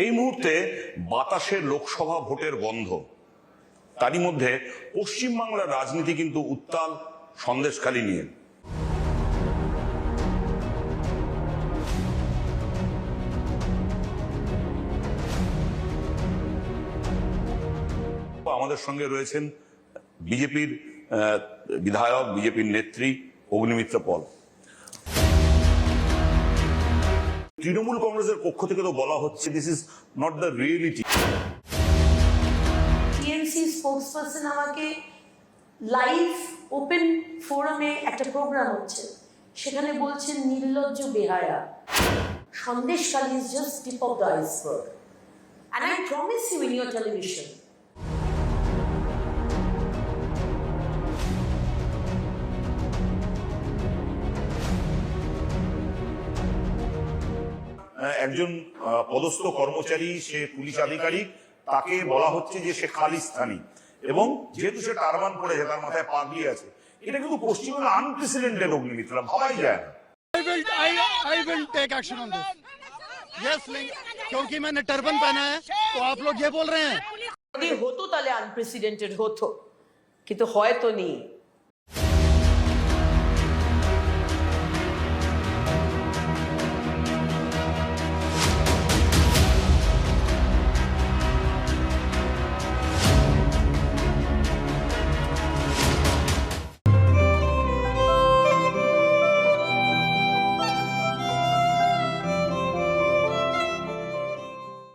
এই মুহূর্তে বাতাসে লোকসভা ভোটের গন্ধ, তারই মধ্যে পশ্চিমবাংলার রাজনীতি কিন্তু উত্তাল সন্দেশখালী নিয়ে। আমাদের সঙ্গে রয়েছেন বিজেপির বিধায়ক, বিজেপির নেত্রী অগ্নিমিত্র পল। তৃণমূল কংগ্রেসের পক্ষ থেকে তো বলা হচ্ছে this is not the reality. TMC spokesperson আমাকে লাইভ ওপেন ফোরামে একটা প্রোগ্রাম হচ্ছে, সেখানে বলছেন নির্লজ্জ বেহায়া, Sandeshkhali is just tip of the iceberg, and I promise you in your television. একজন পদস্থ কর্মচারী, সে পুলিশ আধিকারিক, তাকে বলা হচ্ছে যে সে খালিস্তানি, এবং যেহেতু সে টারবান পড়েছে, তার মাথায় পাগড়ি আছে। এটা কিন্তু পশ্চিমবঙ্গে আনপ্রেসিডেন্টেড অগ্নিমিত্র, ভাবাই যায় না। I will take action on this. Yes, क्योंकि मैंने टर्बन पहना है, तो आप लोग ये बोल रहे हैं। যদি হতো তাহলে আনপ্রেসিডেন্টেড হতো, কিন্তু হয়তো নেই।